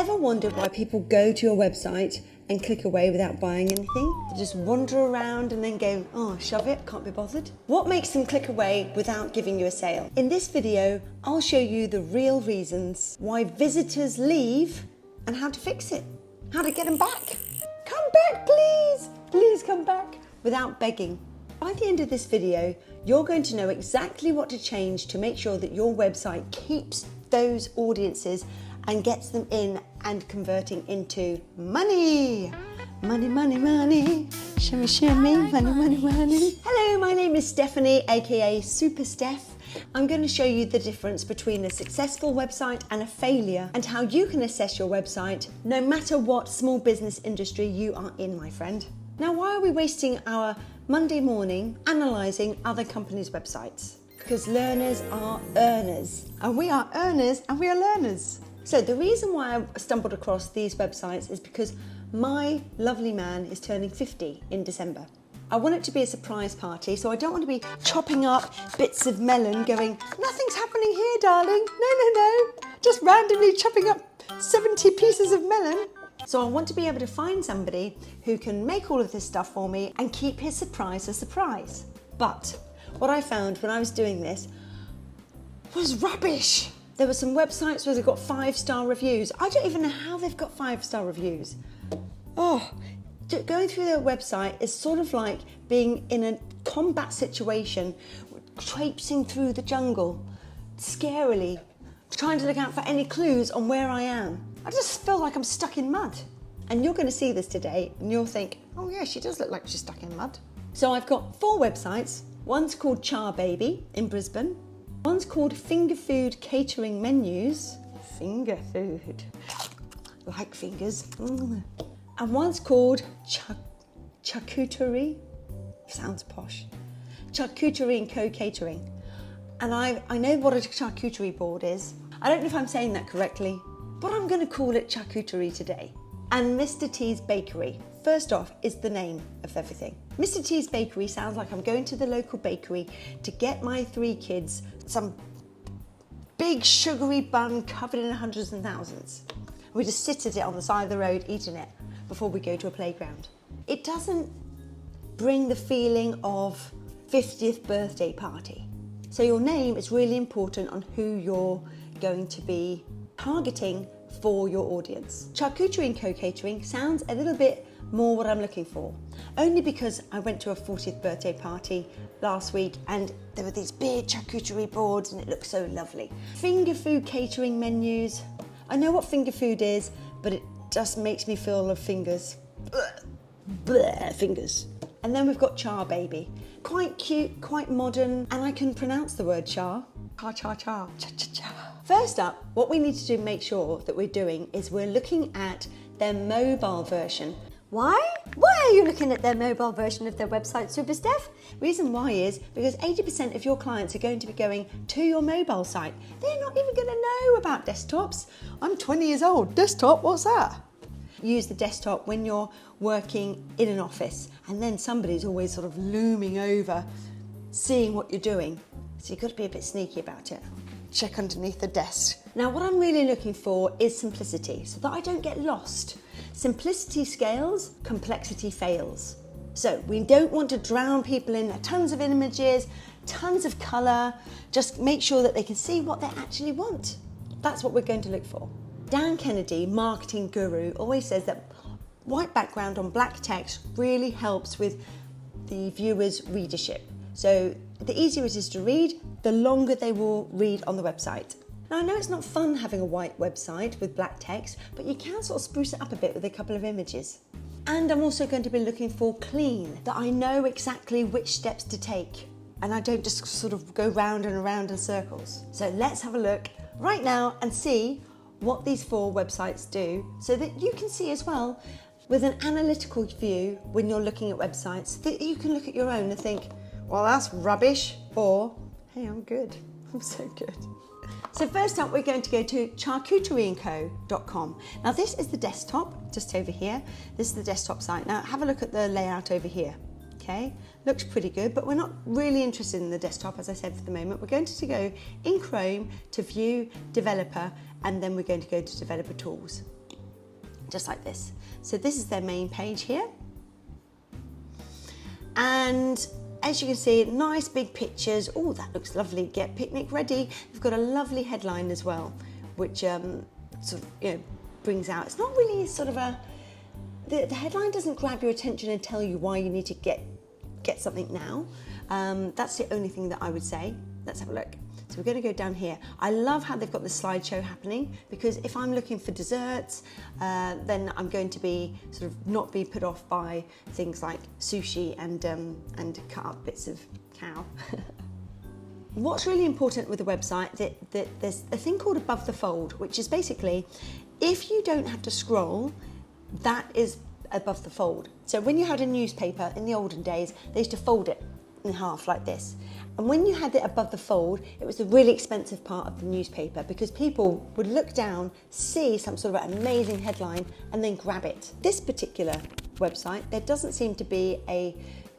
Ever wondered why people go to your website and click away without buying anything? They just wander around and then go, oh, shove it, can't be bothered. What makes them click away without giving you a sale? In this video, I'll show you the real reasons why visitors leave and how to fix it. How to get them back. Come back, please. Please come back without begging. By the end of this video, you're going to know exactly what to change to make sure that your website keeps those audiences and gets them in and converting into money. Money, money, money. Shimmy, shimmy, money, money, money. Hello, my name is Stephanie, aka Super Steph. I'm going to show you the difference between a successful website and a failure and how you can assess your website no matter what small business industry you are in, my friend. Now, why are we wasting our Monday morning analysing other companies' websites? Because learners are earners, and we are earners and we are learners. So the reason why I stumbled across these websites is because my lovely man is turning 50 in December. I want it to be a surprise party, so I don't want to be chopping up bits of melon going, nothing's happening here, darling. No. Just randomly chopping up 70 pieces of melon. So I want to be able to find somebody who can make all of this stuff for me and keep his surprise a surprise. But what I found when I was doing this was rubbish. There were some websites where they've got 5-star reviews. I don't even know how they've got 5-star reviews. Oh, going through their website is sort of like being in a combat situation, traipsing through the jungle, scarily, trying to look out for any clues on where I am. I just feel like I'm stuck in mud. And you're going to see this today and you'll think, oh yeah, she does look like she's stuck in mud. So I've got 4 websites. One's called Charbaby in Brisbane. One's called Finger Food Catering Menus. Finger food. Like fingers. And one's called Charcuterie. Sounds posh. Charcuterie and Co Catering. And I know what a charcuterie board is. I don't know if I'm saying that correctly, but I'm going to call it charcuterie today. And Mr. T's Bakery. First off, is the name of everything. Mr. T's Bakery sounds like I'm going to the local bakery to get my 3 kids some big sugary bun covered in hundreds and thousands. We just sit at it on the side of the road eating it before we go to a playground. It doesn't bring the feeling of 50th birthday party. So your name is really important on who you're going to be targeting for your audience. Charcuterie and Co Catering sounds a little bit more what I'm looking for, only because I went to a 40th birthday party last week and there were these big charcuterie boards and it looked so lovely. Finger Food Catering Menus. I know what finger food is, but it just makes me feel of fingers. Bleh, fingers. And then we've got Charbaby. Quite cute, quite modern, and I can pronounce the word char. Cha-cha-cha, cha-cha-cha. First up, what we need to do make sure that we're doing is we're looking at their mobile version. Why? Why are you looking at their mobile version of their website, Super Steph? Reason why is because 80% of your clients are going to be going to your mobile site. They're not even going to know about desktops. I'm 20 years old. Desktop, what's that? Use the desktop when you're working in an office and then somebody's always sort of looming over, seeing what you're doing. So you've got to be a bit sneaky about it. Check underneath the desk. Now what I'm really looking for is simplicity so that I don't get lost. Simplicity scales, complexity fails. So we don't want to drown people in tons of images, tons of colour. Just make sure that they can see what they actually want. That's what we're going to look for. Dan Kennedy, marketing guru, always says that white background on black text really helps with the viewer's readership. So the easier it is to read, the longer they will read on the website. Now I know it's not fun having a white website with black text, but you can sort of spruce it up a bit with a couple of images. And I'm also going to be looking for clean, that I know exactly which steps to take and I don't just sort of go round and around in circles. So let's have a look right now and see what these 4 websites do so that you can see as well with an analytical view when you're looking at websites that you can look at your own and think, well, that's rubbish, or hey, I'm good, I'm so good. So first up, we're going to go to charcuterieandco.com. Now this is the desktop, just over here. This is the desktop site. Now have a look at the layout over here. Okay, looks pretty good, but we're not really interested in the desktop, as I said, for the moment. We're going to go in Chrome to View, Developer, and then we're going to go to Developer Tools. just like this. So this is their main page here. And as you can see, nice big pictures. Oh, that looks lovely. Get picnic ready. They've got a lovely headline as well, which sort of, you know, brings out. It's not really sort of the headline doesn't grab your attention and tell you why you need to get something now. That's the only thing that I would say. Let's have a look. So we're going to go down here. I love how they've got the slideshow happening, because if I'm looking for desserts, then I'm going to be sort of not be put off by things like sushi and cut up bits of cow. What's really important with the website, that there's a thing called above the fold, which is basically, if you don't have to scroll, that is above the fold. So when you had a newspaper in the olden days, they used to fold it in half like this. And when you had it above the fold, it was the really expensive part of the newspaper, because people would look down, see some sort of amazing headline, and then grab it. This particular website, there doesn't seem to be a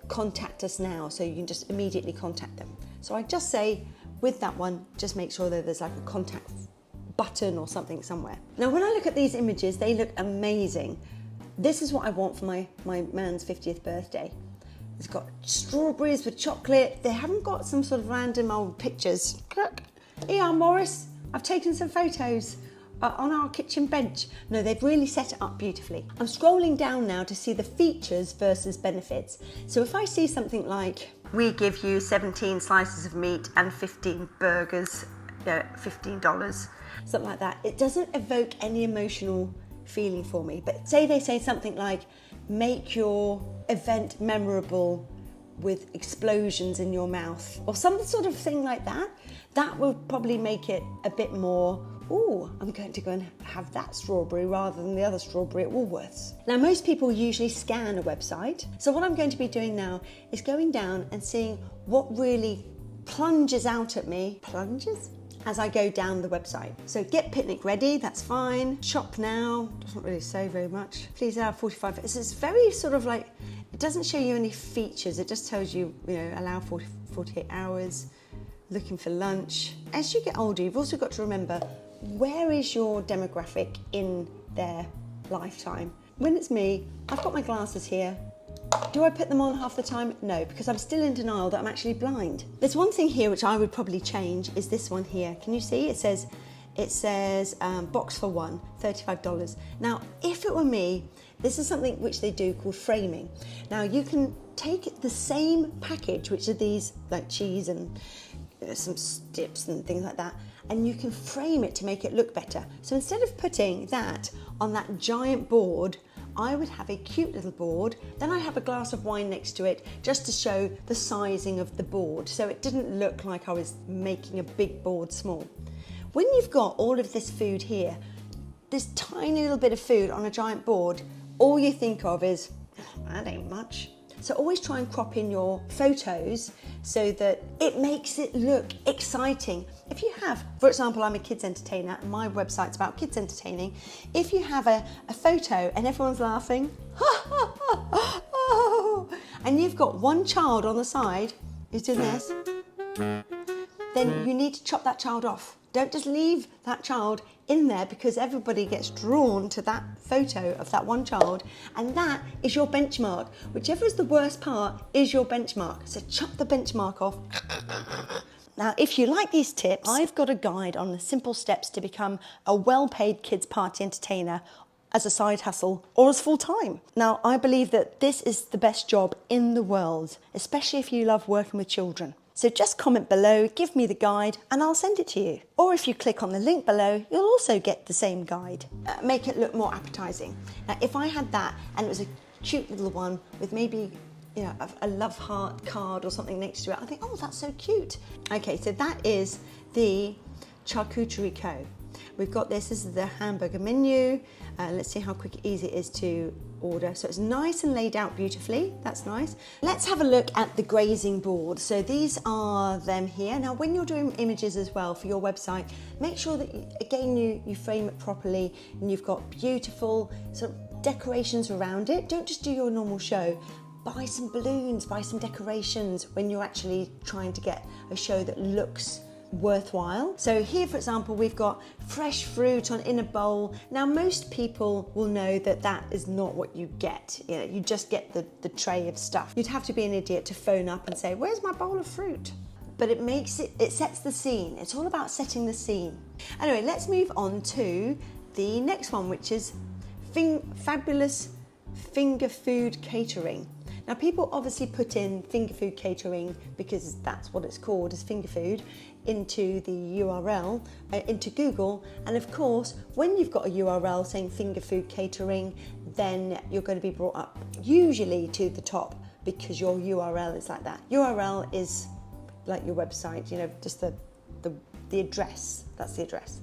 contact us now, so you can just immediately contact them. So I just say, with that one, just make sure that there's like a contact button or something somewhere. Now, when I look at these images, they look amazing. This is what I want for my man's 50th birthday. It's got strawberries with chocolate. They haven't got some sort of random old pictures. Look, here, Morris, I've taken some photos on our kitchen bench. No, they've really set it up beautifully. I'm scrolling down now to see the features versus benefits. So if I see something like, we give you 17 slices of meat and 15 burgers, $15, something like that, it doesn't evoke any emotional feeling for me. But say they say something like, make your event memorable with explosions in your mouth, or some sort of thing like that, that will probably make it a bit more, oh, I'm going to go and have that strawberry rather than the other strawberry at Woolworths. Now, most people usually scan a website. So what I'm going to be doing now is going down and seeing what really plunges out at me, as I go down the website. So get picnic ready, that's fine. Shop now, doesn't really say very much. Please allow 45, it's very sort of like, it doesn't show you any features, it just tells you, allow 48 hours, looking for lunch. As you get older, you've also got to remember, where is your demographic in their lifetime? When it's me, I've got my glasses here. Do I put them on half the time? No, because I'm still in denial that I'm actually blind. There's one thing here which I would probably change, is this one here. Can you see? It says box for one, $35. Now, if it were me, this is something which they do called framing. Now, you can take the same package, which are these like cheese and some dips and things like that, and you can frame it to make it look better. So instead of putting that on that giant board, I would have a cute little board, then I'd have a glass of wine next to it, just to show the sizing of the board, so it didn't look like I was making a big board small. When you've got all of this food here, this tiny little bit of food on a giant board, all you think of is, that ain't much. So always try and crop in your photos so that it makes it look exciting. If you have, for example, I'm a kids entertainer and my website's about kids entertaining. If you have a photo and everyone's laughing, and you've got one child on the side who's doing this, then you need to chop that child off. Don't just leave that child in there, because everybody gets drawn to that photo of that one child, and that is your benchmark. Whichever is the worst part is your benchmark. So chop the benchmark off. Now, if you like these tips, I've got a guide on the simple steps to become a well-paid kids party entertainer as a side hustle or as full-time. Now, I believe that this is the best job in the world, especially if you love working with children. So just comment below, give me the guide, and I'll send it to you. Or if you click on the link below, you'll also get the same guide. Make it look more appetizing. Now, if I had that and it was a cute little one with maybe a love heart card or something next to it, I think, oh, that's so cute. Okay, so that is the Charcuterie Co. We've got this is the hamburger menu. Let's see how quick and easy it is to order. So it's nice and laid out beautifully, that's nice. Let's have a look at the grazing board. So these are them here. Now, when you're doing images as well for your website, make sure that, you frame it properly and you've got beautiful sort of decorations around it. Don't just do your normal show. Buy some balloons, buy some decorations when you're actually trying to get a show that looks worthwhile. So here, for example, we've got fresh fruit in a bowl. Now, most people will know that that is not what you get. You know, you just get the tray of stuff. You'd have to be an idiot to phone up and say, "Where's my bowl of fruit?" But it sets the scene. It's all about setting the scene. Anyway, let's move on to the next one, which is fabulous finger food catering. Now, people obviously put in finger food catering because that's what it's called, is finger food, into the URL, into Google. And of course, when you've got a URL saying finger food catering, then you're going to be brought up usually to the top because your URL is like that. URL is like your website, you know, just the address. That's the address.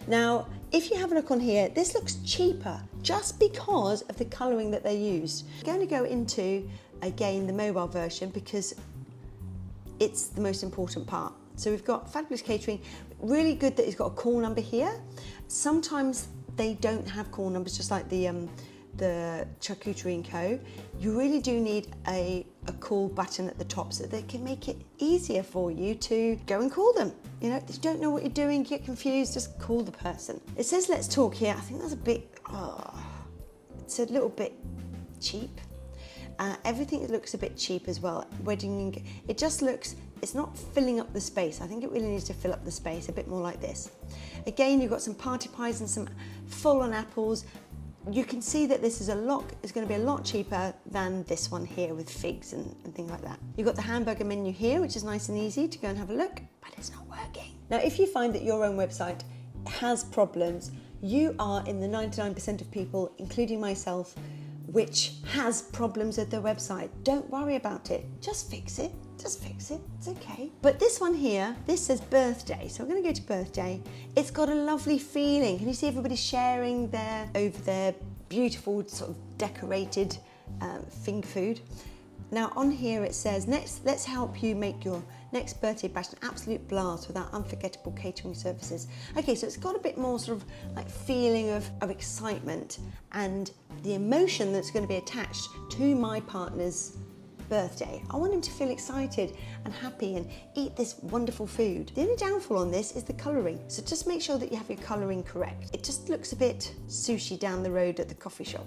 Now, if you have a look on here, this looks cheaper just because of the colouring that they used. I'm going to go into, again, the mobile version because it's the most important part. So we've got fabulous catering. Really good that it's got a call number here. Sometimes they don't have call numbers, just like the Charcuterie & Co. You really do need a call button at the top so they can make it easier for you to go and call them. You know, if you don't know what you're doing, get confused, just call the person. It says let's talk here. I think that's a bit, it's a little bit cheap. Everything looks a bit cheap as well. It just looks, it's not filling up the space. I think it really needs to fill up the space a bit more like this. Again, you've got some party pies and some full-on apples. You can see that this is going to be a lot cheaper than this one here with figs and things like that. You've got the hamburger menu here, which is nice and easy to go and have a look, but it's not working. Now, if you find that your own website has problems, you are in the 99% of people, including myself, which has problems with their website. Don't worry about it. Just fix it. Just fix it. It's okay. But this one here, this says birthday. So I'm going to go to birthday. It's got a lovely feeling. Can you see everybody sharing over their beautiful sort of decorated finger food? Now on here it says, let's help you make your next birthday bash an absolute blast with our unforgettable catering services. Okay, so it's got a bit more sort of like feeling of excitement and the emotion that's going to be attached to my partner's birthday. I want him to feel excited and happy and eat this wonderful food. The only downfall on this is the colouring. So just make sure that you have your colouring correct. It just looks a bit sushi down the road at the coffee shop.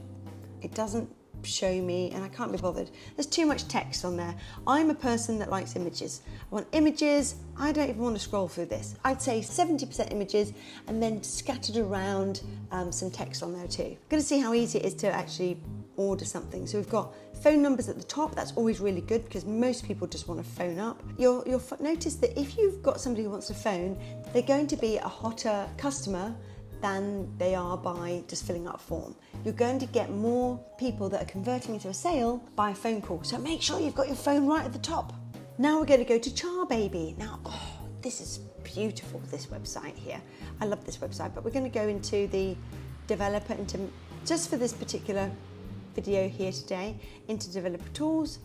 It doesn't show me, and I can't be bothered. There's too much text on there. I'm a person that likes images. I want images. I don't even want to scroll through this. I'd say 70% images and then scattered around some text on there too. I'm going to see how easy it is to actually order something. So we've got phone numbers at the top. That's always really good because most people just want to phone up. You'll notice that if you've got somebody who wants to phone, they're going to be a hotter customer than they are by just filling out a form. You're going to get more people that are converting into a sale by a phone call. So make sure you've got your phone right at the top. Now we're going to go to Charbaby. Now, this is beautiful, this website here. I love this website, but we're going to go into the developer, just for this particular video here today, into developer tools,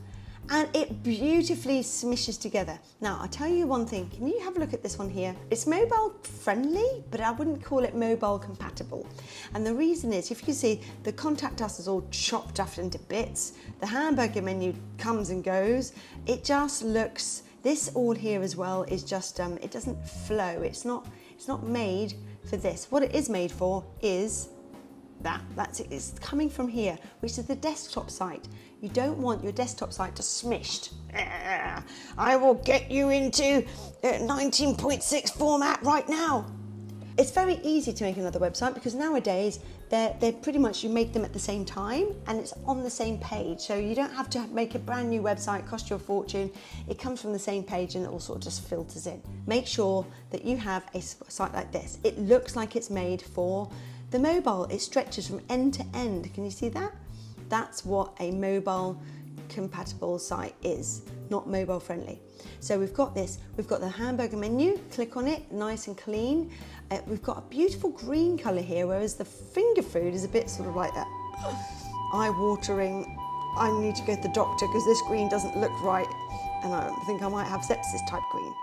and it beautifully smishes together. Now, I'll tell you one thing. Can you have a look at this one here? It's mobile friendly, but I wouldn't call it mobile compatible. And the reason is, if you can see, the contact us is all chopped up into bits. The hamburger menu comes and goes. It just looks, this all here as well is just, it doesn't flow. It's not made for this. What it is made for is that's it. It's coming from here, which is the desktop site. You don't want your desktop site just smished. I will get you into 19.6 format right now. It's very easy to make another website because nowadays they're pretty much, you make them at the same time and it's on the same page. So you don't have to make a brand new website, cost you a fortune. It comes from the same page and it all sort of just filters in. Make sure that you have a site like this. It looks like it's made for the mobile. It stretches from end to end. Can you see that? That's what a mobile compatible site is, not mobile friendly. So we've got this, we've got the hamburger menu, click on it, nice and clean. We've got a beautiful green colour here, whereas the finger food is a bit sort of like that eye-watering, I need to go to the doctor because this green doesn't look right, and I think I might have sepsis type green.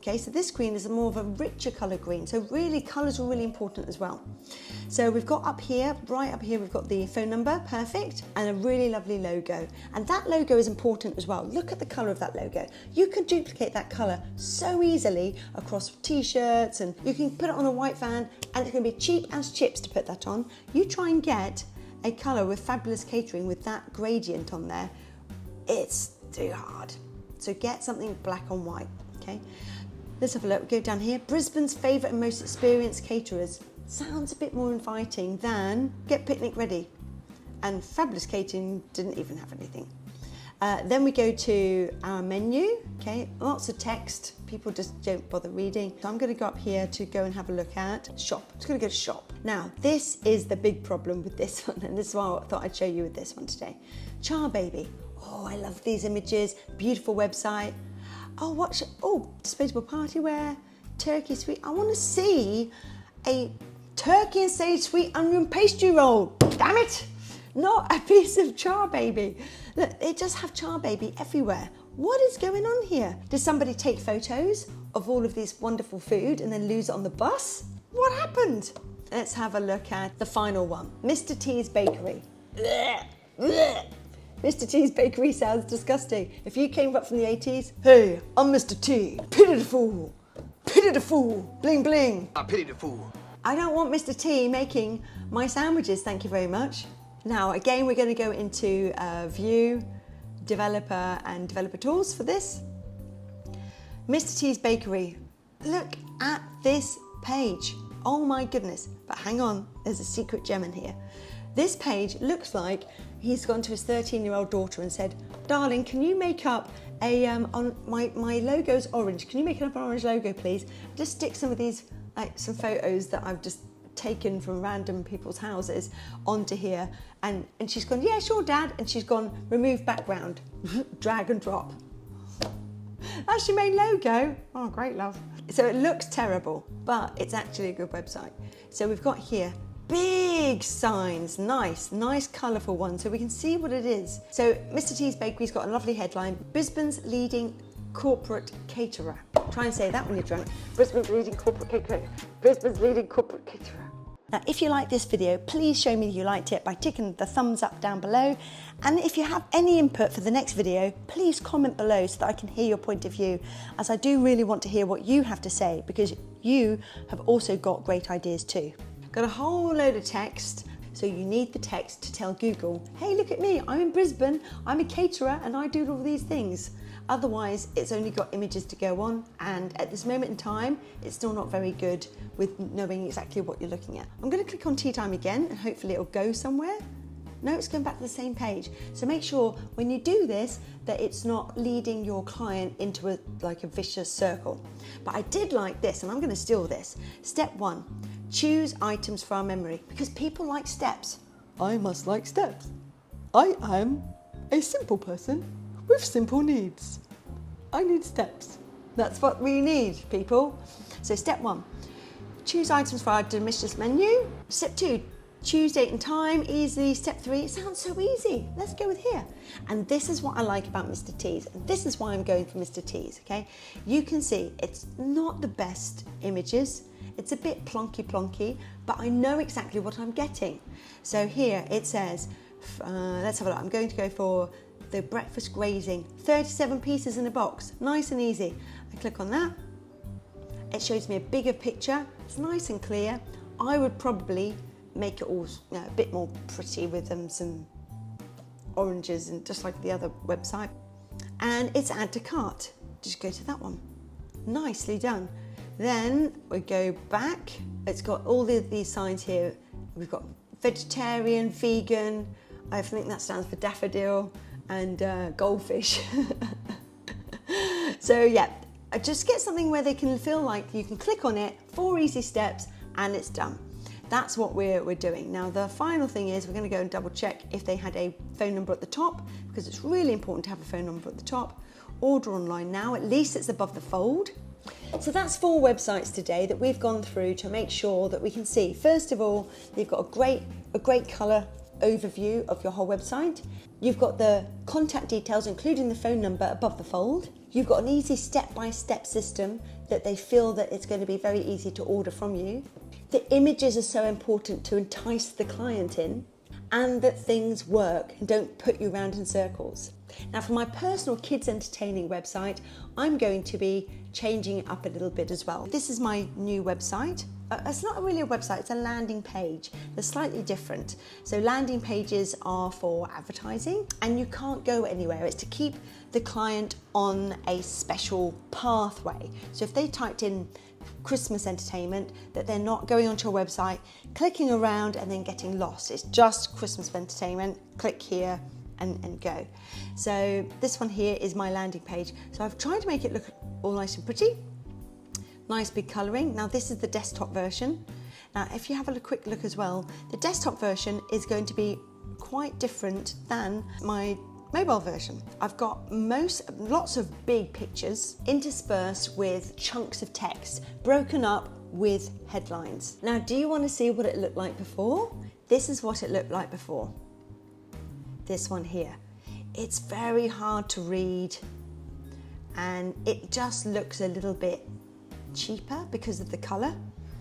Okay, so this green is more of a richer colour green. So really, colours are really important as well. So we've got up here, right up here, we've got the phone number, perfect, and a really lovely logo. And that logo is important as well. Look at the colour of that logo. You could duplicate that colour so easily across t-shirts, and you can put it on a white van, and it's going to be cheap as chips to put that on. You try and get a colour with Fabulous Catering with that gradient on there, it's too hard. So get something black on white, okay? Let's have a look, go down here. Brisbane's favourite and most experienced caterers. Sounds a bit more inviting than Get Picnic Ready. And Fabulous Catering didn't even have anything. Then we go to our menu, okay? Lots of text, people just don't bother reading. So I'm gonna go up here to go and have a look at shop. I'm just gonna go to shop. Now, this is the big problem with this one, and this is why I thought I'd show you with this one today. Charbaby. Oh, I love these images, beautiful website. Oh, disposable party wear, turkey sweet. I want to see a turkey and sage sweet onion pastry roll. Damn it! Not a piece of Charbaby. Look, they just have Charbaby everywhere. What is going on here? Did somebody take photos of all of this wonderful food and then lose it on the bus? What happened? Let's have a look at the final one. Mr. T's Bakery. Blech, blech. Mr. T's Bakery sounds disgusting. If you came up from the 80s, hey, I'm Mr. T. Pity the fool. Pity the fool. Bling bling. I pity the fool. I don't want Mr. T making my sandwiches, thank you very much. Now, again, we're going to go into View, Developer and Developer Tools for this. Mr. T's Bakery. Look at this page. Oh my goodness. But hang on, there's a secret gem in here. This page looks like he's gone to his 13-year-old daughter and said, darling, can you make up a, on my logo's orange, can you make up an orange logo, please? Just stick some of these, like some photos that I've just taken from random people's houses onto here. And she's gone, yeah, sure, Dad. And she's gone, remove background, drag and drop. That's your main logo. Oh, great, love. So it looks terrible, but it's actually a good website. So we've got here, big signs, nice colourful one, so we can see what it is. So Mr. T's Bakery's got a lovely headline, Brisbane's leading corporate caterer. Try and say that when you're drunk. Brisbane's leading corporate caterer. Brisbane's leading corporate caterer. Now, if you like this video, please show me you liked it by ticking the thumbs up down below. And if you have any input for the next video, please comment below so that I can hear your point of view, as I do really want to hear what you have to say, because you have also got great ideas too. Got a whole load of text, so you need the text to tell Google, hey, look at me, I'm in Brisbane, I'm a caterer and I do all these things. Otherwise, it's only got images to go on, and at this moment in time, it's still not very good with knowing exactly what you're looking at. I'm going to click on Tea Time again, and hopefully it'll go somewhere. No, it's going back to the same page. So make sure when you do this that it's not leading your client into a vicious circle. But I did like this, and I'm going to steal this. Step 1, choose items for our memory, because people like steps. I must like steps. I am a simple person with simple needs. I need steps. That's what we need, people. So step 1, choose items for our delicious menu. Step 2, choose date and time, easy. Step 3, it sounds so easy. Let's go with here. And this is what I like about Mr. T's. And this is why I'm going for Mr. T's, okay? You can see it's not the best images. It's a bit plonky, but I know exactly what I'm getting. So here it says, let's have a look. I'm going to go for the breakfast grazing, 37 pieces in a box, nice and easy. I click on that. It shows me a bigger picture. It's nice and clear. I would probably make it all a bit more pretty with some oranges, and just like the other website. And it's add to cart. Just go to that one. Nicely done. Then we go back. It's got all these signs here. We've got vegetarian, vegan. I think that stands for daffodil, and goldfish. So yeah, just get something where they can feel like you can click on it, 4 easy steps, and it's done. That's what we're doing. Now the final thing is we're going to go and double check if they had a phone number at the top, because it's really important to have a phone number at the top. Order online now, at least it's above the fold. So that's 4 websites today that we've gone through to make sure that we can see. First of all, they've got a great colour overview of your whole website. You've got the contact details, including the phone number, above the fold. You've got an easy step-by-step system that they feel that it's going to be very easy to order from you. The images are so important to entice the client in, and that things work and don't put you around in circles. Now, for my personal kids entertaining website, I'm going to be changing it up a little bit as well. This is my new website. It's not really a website, it's a landing page. They're slightly different. So landing pages are for advertising, and you can't go anywhere. It's to keep the client on a special pathway. So if they typed in Christmas entertainment, that they're not going onto a website, clicking around and then getting lost. It's just Christmas entertainment, click here and go. So this one here is my landing page. So I've tried to make it look all nice and pretty. Nice big colouring. Now this is the desktop version. Now if you have a quick look as well, the desktop version is going to be quite different than my mobile version. I've got lots of big pictures interspersed with chunks of text, broken up with headlines. Now, do you want to see what it looked like before? This is what it looked like before. This one here. It's very hard to read, and it just looks a little bit cheaper because of the colour.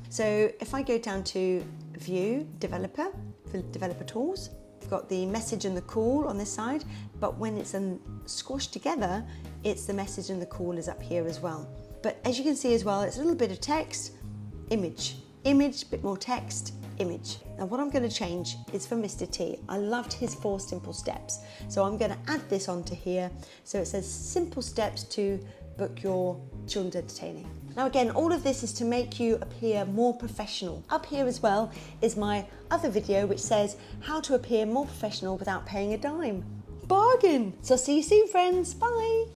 So if I go down to View, Developer, for Developer Tools, I've got the message and the call on this side, but when it's squashed together, it's the message and the call is up here as well. But as you can see as well, it's a little bit of text, image, bit more text, image. Now what I'm going to change is for Mr. T. I loved his 4 simple steps. So I'm going to add this onto here. So it says simple steps to book your children's entertaining. Now again, all of this is to make you appear more professional. Up here as well is my other video which says how to appear more professional without paying a dime. Bargain! So see you soon, friends. Bye!